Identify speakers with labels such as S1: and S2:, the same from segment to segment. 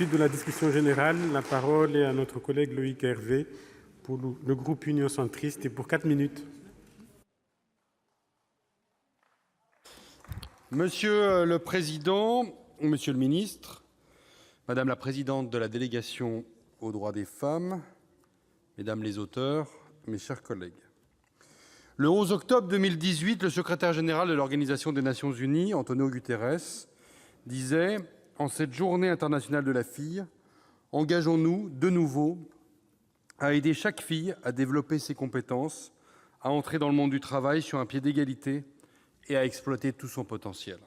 S1: suite de la discussion générale, la parole est à notre collègue Loïc Hervé pour le groupe Union centriste et pour 4 minutes.
S2: Monsieur le Président, Monsieur le Ministre, Madame la Présidente de la délégation aux droits des femmes, Mesdames les auteurs, mes chers collègues. Le 11 octobre 2018, le secrétaire général de l'Organisation des Nations Unies, Antonio Guterres, disait « En cette journée internationale de la fille, engageons-nous de nouveau à aider chaque fille à développer ses compétences, à entrer dans le monde du travail sur un pied d'égalité et à exploiter tout son potentiel. »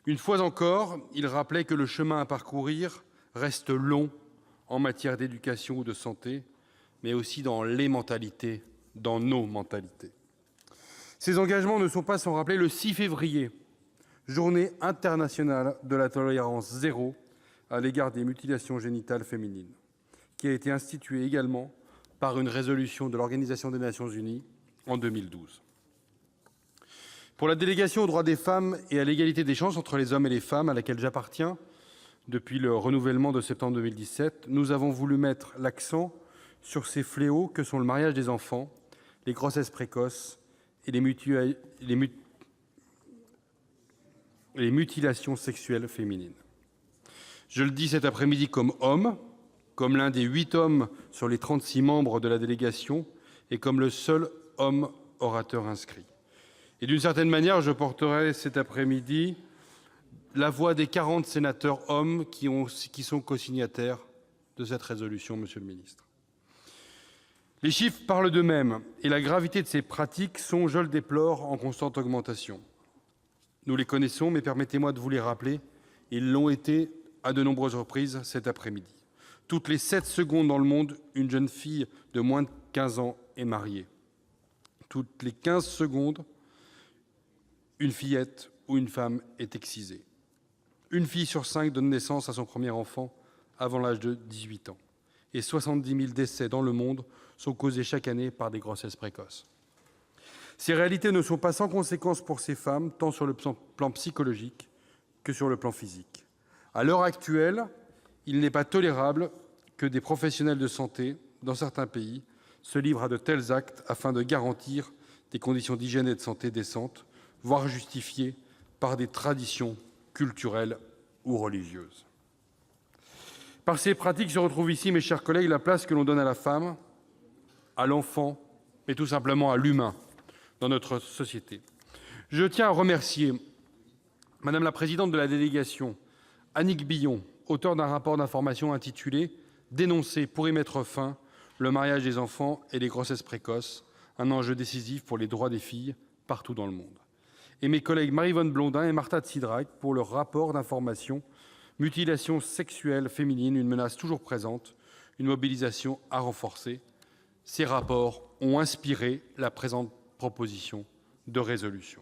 S2: Une fois encore, il rappelait que le chemin à parcourir reste long en matière d'éducation ou de santé, mais aussi dans les mentalités, dans nos mentalités. Ces engagements ne sont pas sans rappeler le 6 février, journée internationale de la tolérance zéro à l'égard des mutilations génitales féminines, qui a été instituée également par une résolution de l'Organisation des Nations Unies en 2012. Pour la délégation aux droits des femmes et à l'égalité des chances entre les hommes et les femmes, à laquelle j'appartiens depuis le renouvellement de septembre 2017, nous avons voulu mettre l'accent sur ces fléaux que sont le mariage des enfants, les grossesses précoces et les mutilations sexuelles féminines. Je le dis cet après-midi comme homme, comme l'un des 8 hommes sur les 36 membres de la délégation et comme le seul homme orateur inscrit. Et d'une certaine manière, je porterai cet après-midi la voix des 40 sénateurs hommes qui sont co-signataires de cette résolution, Monsieur le Ministre. Les chiffres parlent d'eux-mêmes et la gravité de ces pratiques sont, je le déplore, en constante augmentation. Nous les connaissons, mais permettez-moi de vous les rappeler. Ils l'ont été à de nombreuses reprises cet après-midi. Toutes les 7 secondes dans le monde, une jeune fille de moins de 15 ans est mariée. Toutes les 15 secondes, une fillette ou une femme est excisée. Une fille sur 5 donne naissance à son premier enfant avant l'âge de 18 ans. Et 70 000 décès dans le monde sont causés chaque année par des grossesses précoces. Ces réalités ne sont pas sans conséquences pour ces femmes, tant sur le plan psychologique que sur le plan physique. À l'heure actuelle, il n'est pas tolérable que des professionnels de santé, dans certains pays, se livrent à de tels actes afin de garantir des conditions d'hygiène et de santé décentes, voire justifiées par des traditions culturelles ou religieuses. Par ces pratiques se retrouve ici, mes chers collègues, la place que l'on donne à la femme, à l'enfant, et tout simplement à l'humain dans notre société. Je tiens à remercier Madame la Présidente de la délégation, Annick Billon, auteure d'un rapport d'information intitulé « Dénoncer pour y mettre fin le mariage des enfants et les grossesses précoces, un enjeu décisif pour les droits des filles partout dans le monde », et mes collègues Maryvonne Blondin et Marta de Cidrac pour leur rapport d'information « Mutilation sexuelle féminine, une menace toujours présente, une mobilisation à renforcer ». Ces rapports ont inspiré la présente proposition de résolution.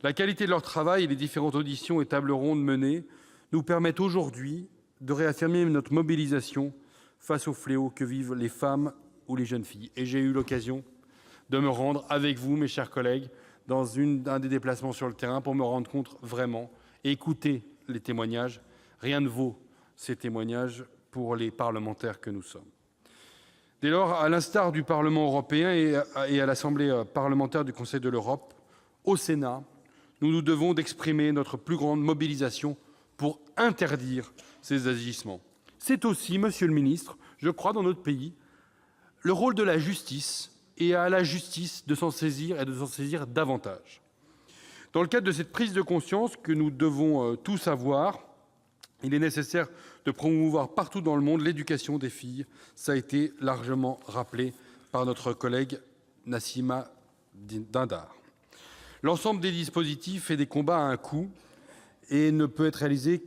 S2: La qualité de leur travail et les différentes auditions et tables rondes menées nous permettent aujourd'hui de réaffirmer notre mobilisation face aux fléaux que vivent les femmes ou les jeunes filles. Et j'ai eu l'occasion de me rendre avec vous, mes chers collègues, dans un des déplacements sur le terrain pour me rendre compte vraiment et écouter les témoignages. Rien ne vaut ces témoignages pour les parlementaires que nous sommes. Dès lors, à l'instar du Parlement européen et à l'Assemblée parlementaire du Conseil de l'Europe, au Sénat, nous nous devons d'exprimer notre plus grande mobilisation pour interdire ces agissements. C'est aussi, Monsieur le Ministre, je crois, dans notre pays, le rôle de la justice et à la justice de s'en saisir et de s'en saisir davantage. Dans le cadre de cette prise de conscience que nous devons tous avoir, il est nécessaire de promouvoir partout dans le monde l'éducation des filles. Ça a été largement rappelé par notre collègue Nassima Dindar. L'ensemble des dispositifs et des combats a un coût et ne peut être réalisé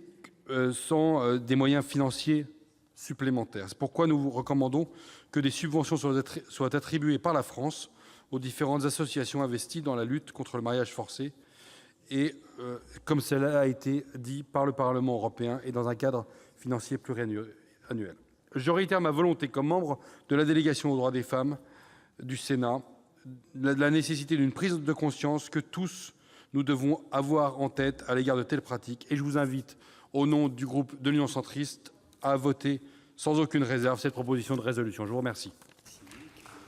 S2: sans des moyens financiers supplémentaires. C'est pourquoi nous vous recommandons que des subventions soient attribuées par la France aux différentes associations investies dans la lutte contre le mariage forcé, et comme cela a été dit par le Parlement européen et dans un cadre financier pluriannuel. Je réitère ma volonté, comme membre de la délégation aux droits des femmes du Sénat, la nécessité d'une prise de conscience que tous nous devons avoir en tête à l'égard de telles pratiques. Et je vous invite, au nom du groupe de l'Union centriste, à voter sans aucune réserve cette proposition de résolution. Je vous remercie.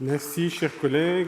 S1: Merci, chers collègues.